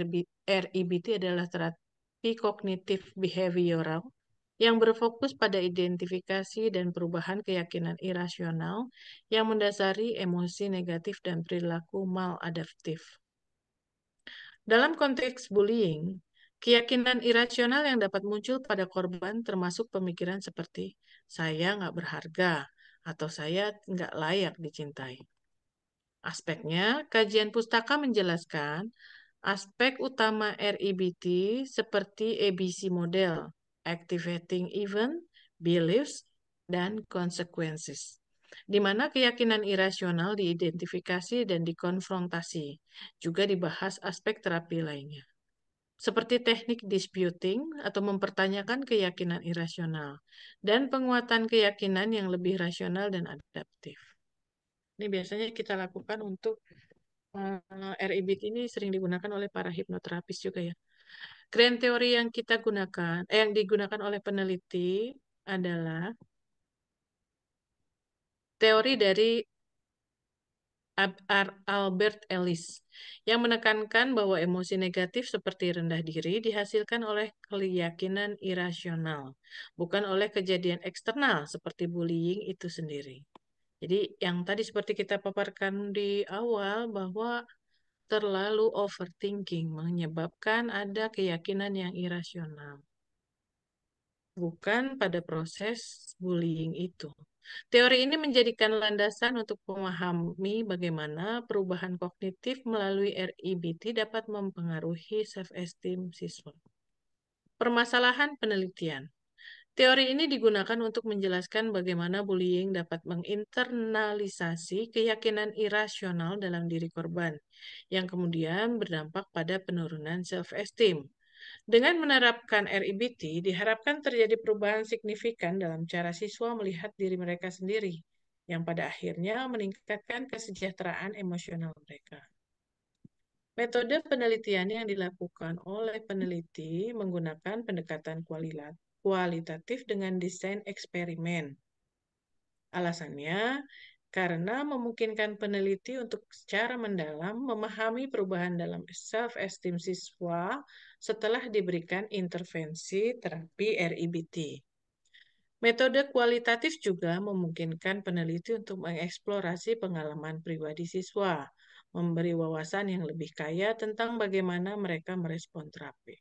REBT adalah terapi kognitif behavioral yang berfokus pada identifikasi dan perubahan keyakinan irasional yang mendasari emosi negatif dan perilaku maladaptif. Dalam konteks bullying, keyakinan irasional yang dapat muncul pada korban termasuk pemikiran seperti saya nggak berharga atau saya nggak layak dicintai. Aspeknya, kajian pustaka menjelaskan aspek utama REBT seperti ABC model, activating event, beliefs, dan consequences, di mana keyakinan irasional diidentifikasi dan dikonfrontasi. Juga dibahas aspek terapi lainnya, seperti teknik disputing atau mempertanyakan keyakinan irasional, dan penguatan keyakinan yang lebih rasional dan adaptif. Ini biasanya kita lakukan untuk REBT ini sering digunakan oleh para hipnoterapis juga ya. Grand teori yang kita gunakan, yang digunakan oleh peneliti adalah teori dari Albert Ellis yang menekankan bahwa emosi negatif seperti rendah diri dihasilkan oleh keyakinan irasional, bukan oleh kejadian eksternal seperti bullying itu sendiri. Jadi yang tadi seperti kita paparkan di awal bahwa terlalu overthinking menyebabkan ada keyakinan yang irasional, bukan pada proses bullying itu. Teori ini menjadikan landasan untuk memahami bagaimana perubahan kognitif melalui REBT dapat mempengaruhi self-esteem siswa. Permasalahan penelitian. Teori ini digunakan untuk menjelaskan bagaimana bullying dapat menginternalisasi keyakinan irasional dalam diri korban, yang kemudian berdampak pada penurunan self-esteem. Dengan menerapkan REBT, diharapkan terjadi perubahan signifikan dalam cara siswa melihat diri mereka sendiri, yang pada akhirnya meningkatkan kesejahteraan emosional mereka. Metode penelitian yang dilakukan oleh peneliti menggunakan pendekatan kualitatif dengan desain eksperimen. Alasannya, karena memungkinkan peneliti untuk secara mendalam memahami perubahan dalam self-esteem siswa setelah diberikan intervensi terapi REBT. Metode kualitatif juga memungkinkan peneliti untuk mengeksplorasi pengalaman pribadi siswa, memberi wawasan yang lebih kaya tentang bagaimana mereka merespon terapi.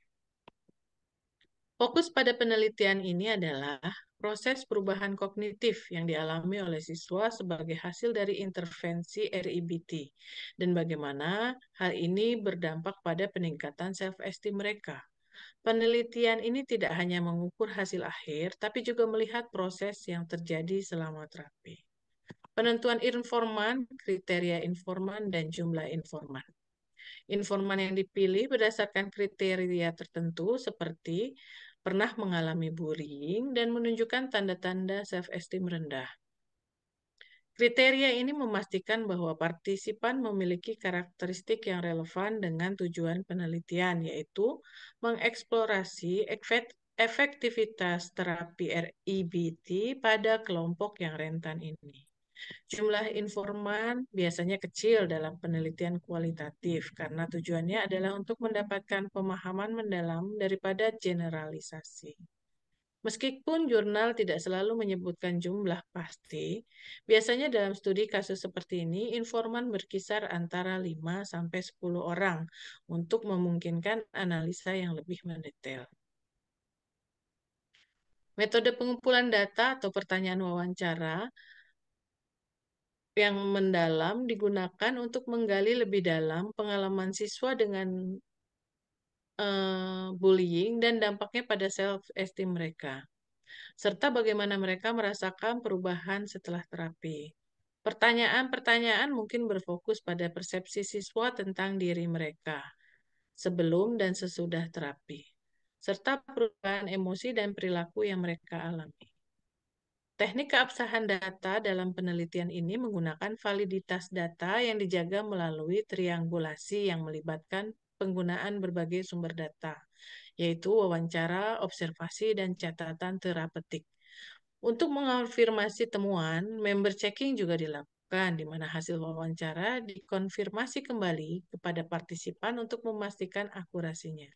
Fokus pada penelitian ini adalah proses perubahan kognitif yang dialami oleh siswa sebagai hasil dari intervensi REBT dan bagaimana hal ini berdampak pada peningkatan self-esteem mereka. Penelitian ini tidak hanya mengukur hasil akhir, tapi juga melihat proses yang terjadi selama terapi. Penentuan informan, kriteria informan, dan jumlah informan. Informan yang dipilih berdasarkan kriteria tertentu seperti pernah mengalami bullying dan menunjukkan tanda-tanda self-esteem rendah. Kriteria ini memastikan bahwa partisipan memiliki karakteristik yang relevan dengan tujuan penelitian, yaitu mengeksplorasi efektivitas terapi REBT pada kelompok yang rentan ini. Jumlah informan biasanya kecil dalam penelitian kualitatif karena tujuannya adalah untuk mendapatkan pemahaman mendalam daripada generalisasi. Meskipun jurnal tidak selalu menyebutkan jumlah pasti, biasanya dalam studi kasus seperti ini, informan berkisar antara 5-10 orang untuk memungkinkan analisa yang lebih mendetail. Metode pengumpulan data atau pertanyaan wawancara yang mendalam digunakan untuk menggali lebih dalam pengalaman siswa dengan bullying dan dampaknya pada self-esteem mereka, serta bagaimana mereka merasakan perubahan setelah terapi. Pertanyaan-pertanyaan mungkin berfokus pada persepsi siswa tentang diri mereka. sebelum dan sesudah terapi, serta perubahan emosi dan perilaku yang mereka alami. Teknik keabsahan data dalam penelitian ini menggunakan validitas data yang dijaga melalui triangulasi yang melibatkan penggunaan berbagai sumber data, yaitu wawancara, observasi, dan catatan terapeutik. Untuk mengonfirmasi temuan, member checking juga dilakukan, di mana hasil wawancara dikonfirmasi kembali kepada partisipan untuk memastikan akurasinya.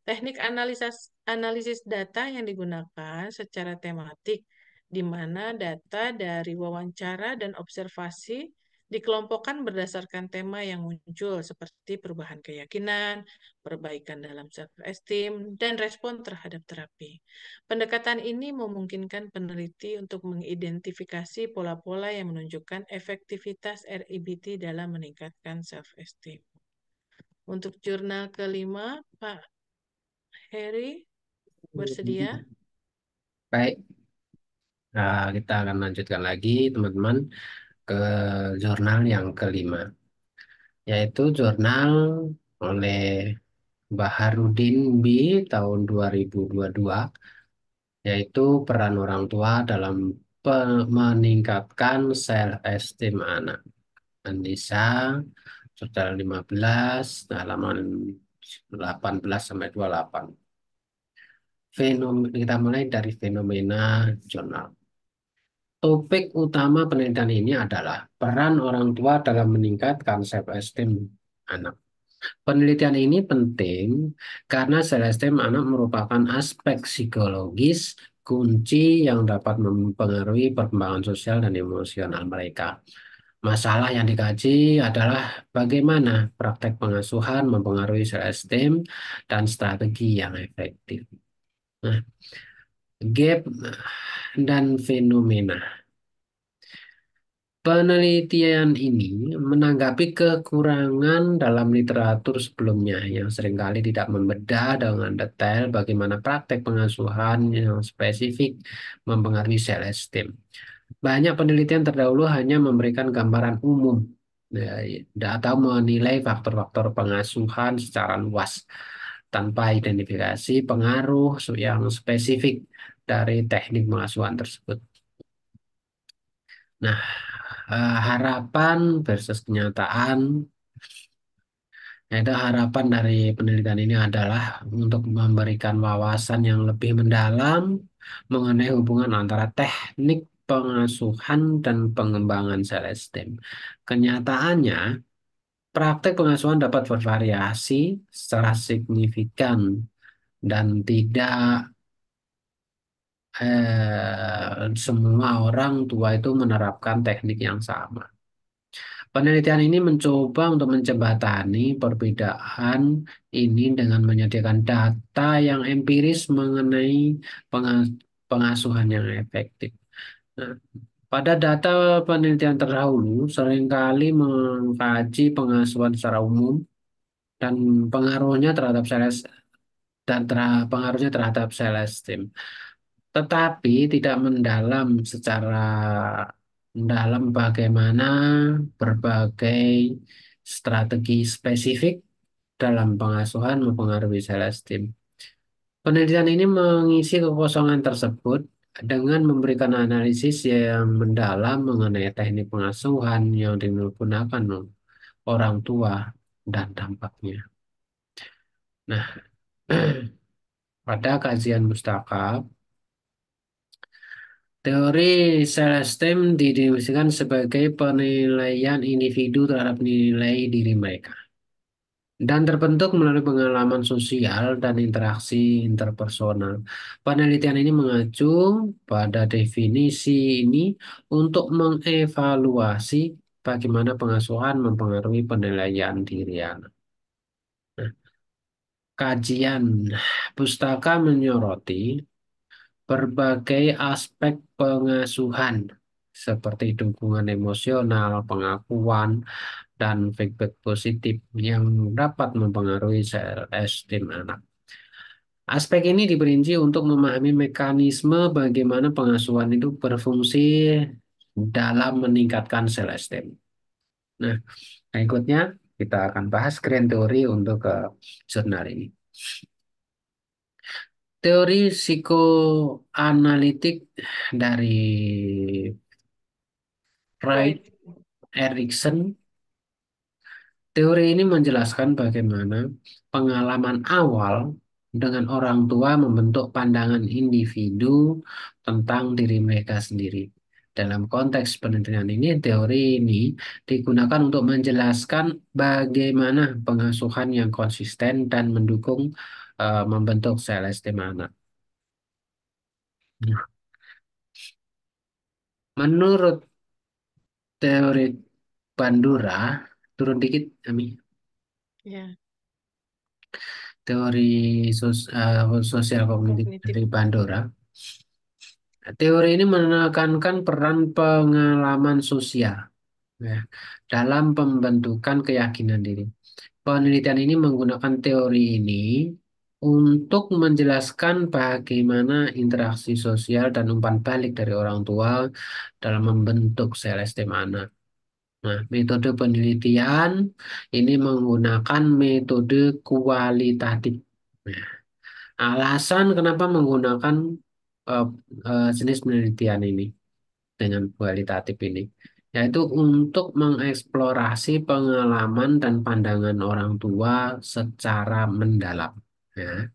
Teknik analisis data yang digunakan secara tematik, di mana data dari wawancara dan observasi dikelompokkan berdasarkan tema yang muncul, seperti perubahan keyakinan, perbaikan dalam self-esteem, dan respon terhadap terapi. Pendekatan ini memungkinkan peneliti untuk mengidentifikasi pola-pola yang menunjukkan efektivitas REBT dalam meningkatkan self-esteem. Untuk jurnal kelima, Pak Heri, bersedia? Baik, kita akan lanjutkan lagi teman-teman ke jurnal yang kelima, yaitu jurnal oleh Baharudin B. tahun 2022, yaitu peran orang tua dalam meningkatkan self-esteem anak. Anissa, jurnal 15, halaman 18 sampai 28. Kita mulai dari fenomena jurnal. Topik utama penelitian ini adalah peran orang tua dalam meningkatkan self-esteem anak. Penelitian ini penting karena self-esteem anak merupakan aspek psikologis kunci yang dapat mempengaruhi perkembangan sosial dan emosional mereka. Masalah yang dikaji adalah bagaimana praktek pengasuhan mempengaruhi self-esteem dan strategi yang efektif. Nah, gap dan fenomena. Penelitian ini menanggapi kekurangan dalam literatur sebelumnya yang seringkali tidak membedah dengan detail bagaimana praktek pengasuhan yang spesifik mempengaruhi self-esteem. Banyak penelitian terdahulu hanya memberikan gambaran umum atau menilai faktor-faktor pengasuhan secara luas tanpa identifikasi pengaruh yang spesifik dari teknik pengasuhan tersebut. Nah, harapan versus kenyataan, yaitu harapan dari penelitian ini adalah untuk memberikan wawasan yang lebih mendalam mengenai hubungan antara teknik pengasuhan dan pengembangan self-esteem. Kenyataannya, praktek pengasuhan dapat bervariasi secara signifikan dan tidak semua orang tua itu menerapkan teknik yang sama. Penelitian ini mencoba untuk menjembatani perbedaan ini dengan menyediakan data yang empiris mengenai pengasuhan yang efektif. Nah, pada data penelitian terdahulu seringkali mengkaji pengasuhan secara umum dan pengaruhnya terhadap pengaruhnya terhadap self-esteem, tetapi tidak mendalam bagaimana berbagai strategi spesifik dalam pengasuhan mempengaruhi self-esteem. Penelitian ini mengisi kekosongan tersebut dengan memberikan analisis yang mendalam mengenai teknik pengasuhan yang digunakan orang tua dan dampaknya. Nah, pada kajian Mustakab, teori self-esteem didefinisikan sebagai penilaian individu terhadap nilai diri mereka dan terbentuk melalui pengalaman sosial dan interaksi interpersonal. Penelitian ini mengacu pada definisi ini untuk mengevaluasi bagaimana pengasuhan mempengaruhi penilaian diri anak. Nah, kajian pustaka menyoroti berbagai aspek pengasuhan seperti dukungan emosional, pengakuan, dan feedback positif yang dapat mempengaruhi self-esteem anak. Aspek ini diperinci untuk memahami mekanisme bagaimana pengasuhan itu berfungsi dalam meningkatkan self-esteem. Nah, berikutnya kita akan bahas grand teori untuk jurnal ini. Teori psikoanalitik dari Wright Right. Erikson. Teori ini menjelaskan bagaimana pengalaman awal dengan orang tua membentuk pandangan individu tentang diri mereka sendiri. Dalam konteks penelitian ini, teori ini digunakan untuk menjelaskan bagaimana pengasuhan yang konsisten dan mendukung membentuk sel esteem anak. Nah, menurut teori Bandura, turun dikit, Ami. Ya, Teori sosial kognitif kognitif. dari Bandura. Teori ini menekankan peran pengalaman sosial ya, dalam pembentukan keyakinan diri. Penelitian ini menggunakan teori ini untuk menjelaskan bagaimana interaksi sosial dan umpan balik dari orang tua dalam membentuk sel esteem anak. Nah, metode penelitian ini menggunakan metode kualitatif. Nah, alasan kenapa menggunakan eh, jenis penelitian ini dengan kualitatif ini, yaitu untuk mengeksplorasi pengalaman dan pandangan orang tua secara mendalam. Ya.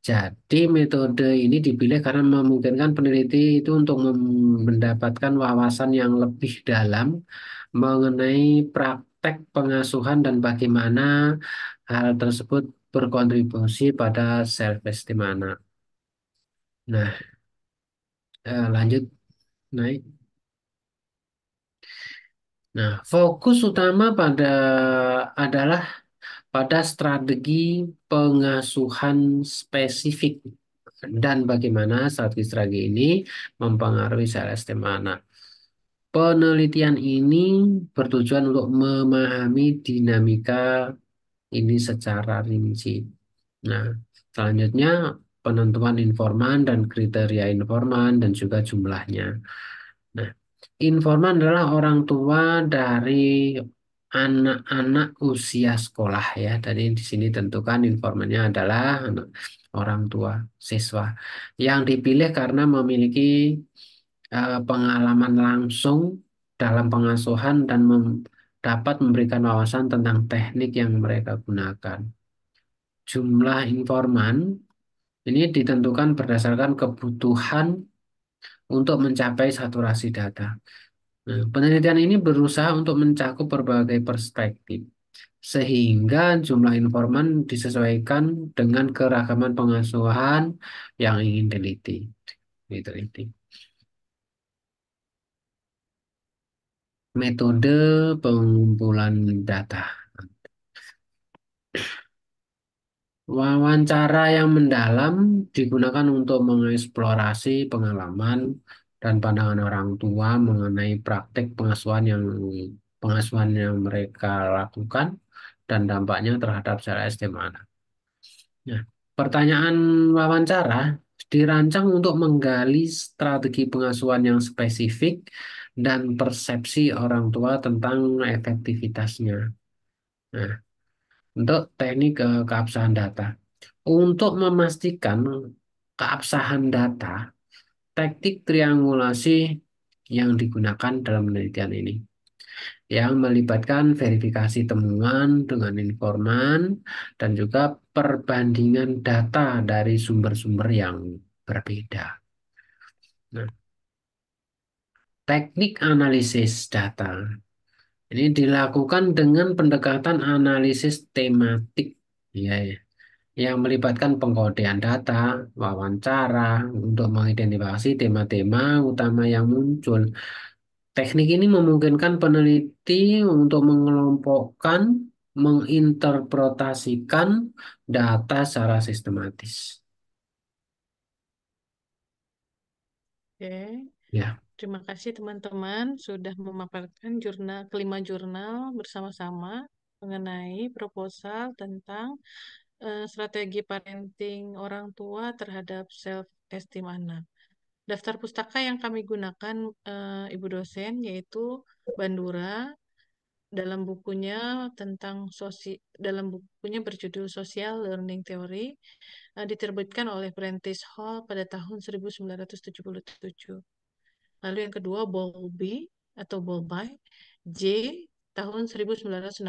Jadi metode ini dipilih karena memungkinkan peneliti itu untuk mendapatkan wawasan yang lebih dalam mengenai praktek pengasuhan dan bagaimana hal tersebut berkontribusi pada self-esteem anak. Nah, lanjut naik. Nah, fokus utama adalah pada strategi pengasuhan spesifik dan bagaimana strategi-strategi ini mempengaruhi sel esteem anak. Penelitian ini bertujuan untuk memahami dinamika ini secara rinci. Nah, selanjutnya penentuan informan dan kriteria informan dan juga jumlahnya. Nah, informan adalah orang tua dari anak-anak usia sekolah ya. Tadi di sini tentukan informannya adalah orang tua siswa yang dipilih karena memiliki pengalaman langsung dalam pengasuhan dan dapat memberikan wawasan tentang teknik yang mereka gunakan. Jumlah informan ini ditentukan berdasarkan kebutuhan untuk mencapai saturasi data. Nah, penelitian ini berusaha untuk mencakup berbagai perspektif, sehingga jumlah informan disesuaikan dengan keragaman pengasuhan yang ingin diteliti. Metode pengumpulan data. Wawancara yang mendalam digunakan untuk mengeksplorasi pengalaman dan pandangan orang tua mengenai praktik pengasuhan yang mereka lakukan dan dampaknya terhadap sel esteem anak. Nah, pertanyaan wawancara dirancang untuk menggali strategi pengasuhan yang spesifik dan persepsi orang tua tentang efektivitasnya. Nah, untuk teknik keabsahan data. Untuk memastikan keabsahan data, teknik triangulasi yang digunakan dalam penelitian ini, yang melibatkan verifikasi temuan dengan informan dan juga perbandingan data dari sumber-sumber yang berbeda. Nah, teknik analisis data ini dilakukan dengan pendekatan analisis tematik, ya, ya, yang melibatkan pengkodean data, wawancara untuk mengidentifikasi tema-tema utama yang muncul. Teknik ini memungkinkan peneliti untuk mengelompokkan, menginterpretasikan data secara sistematis. Oke. Ya, Terima kasih teman-teman sudah memaparkan kelima jurnal bersama-sama mengenai proposal tentang strategi parenting orang tua terhadap self-esteem anak. Daftar pustaka yang kami gunakan Ibu dosen yaitu Bandura, dalam bukunya dalam bukunya berjudul Social Learning Theory, diterbitkan oleh Prentice Hall pada tahun 1977. Lalu yang kedua Bowlby atau Bowlby J tahun 1969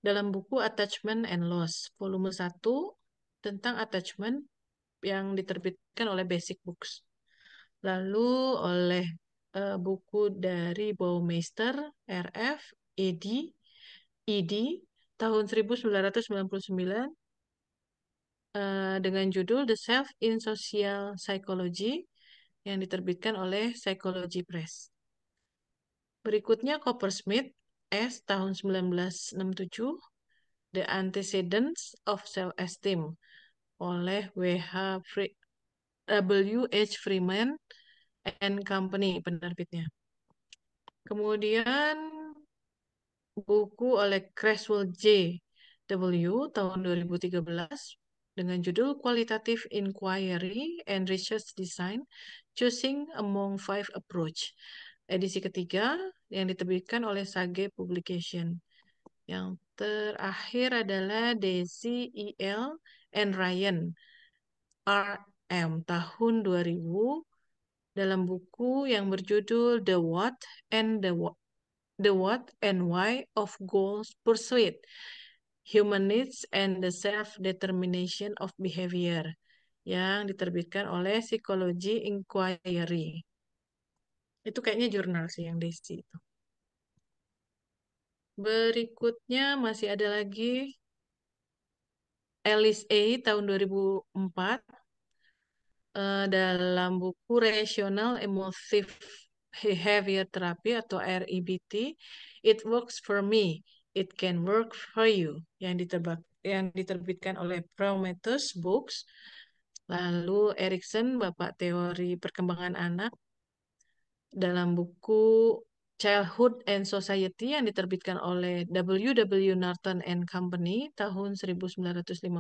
dalam buku Attachment and Loss volume 1 tentang attachment yang diterbitkan oleh Basic Books. Lalu oleh buku dari Baumeister RF ED tahun 1999 dengan judul The Self in Social Psychology yang diterbitkan oleh Psychology Press. Berikutnya Coppersmith S tahun 1967 The Antecedents of Self-Esteem oleh W.H. Freeman and Company penerbitnya. Kemudian buku oleh Creswell J. W. tahun 2013 dengan judul Qualitative Inquiry and Research Design Choosing Among Five Approach. Edisi ketiga yang diterbitkan oleh Sage Publication. Yang terakhir adalah Daisy E.L. and Ryan R.M. tahun 2000 dalam buku yang berjudul The What and Why of Goals Pursuit, Human Needs and the Self-Determination of Behavior yang diterbitkan oleh Psychology Inquiry. Itu kayaknya jurnal sih yang Desi itu. Berikutnya masih ada lagi Alice A. tahun 2004 dalam buku Rational Emotive Behavior Therapy atau REBT, It Works for Me, It Can Work for You, yang diterbitkan oleh Prometheus Books. Lalu Erikson, Bapak Teori Perkembangan Anak, dalam buku Childhood and Society yang diterbitkan oleh W.W. Norton and Company tahun 1950.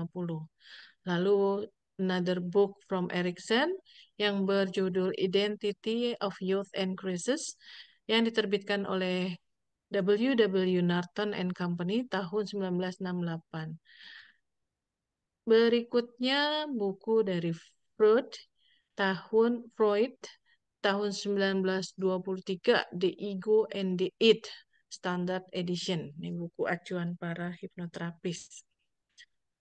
Lalu Another Book from Erikson yang berjudul Identity of Youth and Crisis yang diterbitkan oleh W.W. Norton and Company tahun 1968. Berikutnya buku dari Freud tahun 1923 The Ego and the Id Standard Edition. Ini buku acuan para hipnoterapis.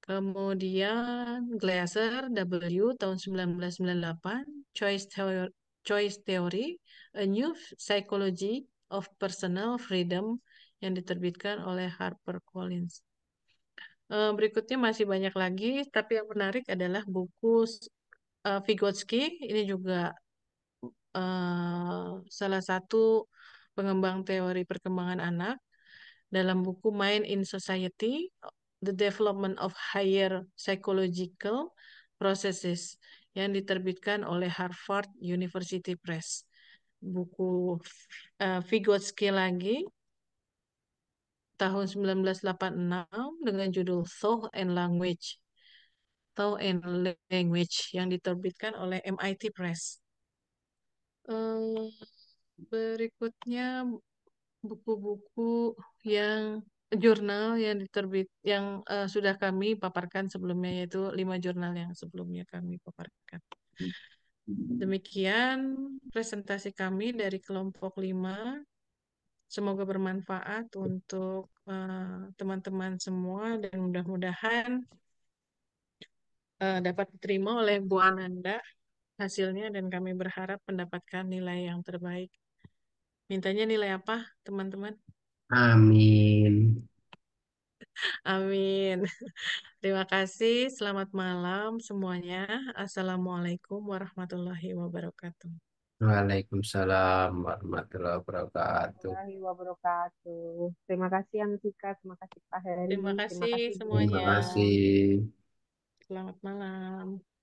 Kemudian Glasser W tahun 1998 Choice Theory A New Psychology of Personal Freedom yang diterbitkan oleh HarperCollins. Berikutnya masih banyak lagi, tapi yang menarik adalah buku Vygotsky. Ini juga salah satu pengembang teori perkembangan anak dalam buku Mind in Society, The Development of Higher Psychological Processes yang diterbitkan oleh Harvard University Press. Buku Vygotsky lagi tahun 1986 dengan judul Thought and Language yang diterbitkan oleh MIT Press. Berikutnya buku-buku yang jurnal yang sudah kami paparkan sebelumnya, yaitu 5 jurnal yang sebelumnya kami paparkan. Demikian presentasi kami dari kelompok 5. Semoga bermanfaat untuk teman-teman semua dan mudah-mudahan dapat diterima oleh Bu Ananda hasilnya dan kami berharap mendapatkan nilai yang terbaik. Mintanya nilai apa, teman-teman? Amin. Amin. Terima kasih. Selamat malam semuanya. Assalamualaikum warahmatullahi wabarakatuh. Waalaikumsalam warahmatullahi wabarakatuh. Warahmatullahi wabarakatuh. Terima kasih Amtika, terima kasih Pak Heri, Terima terima kasih kasih Bu Terima semuanya. Eva. kasih. Selamat malam.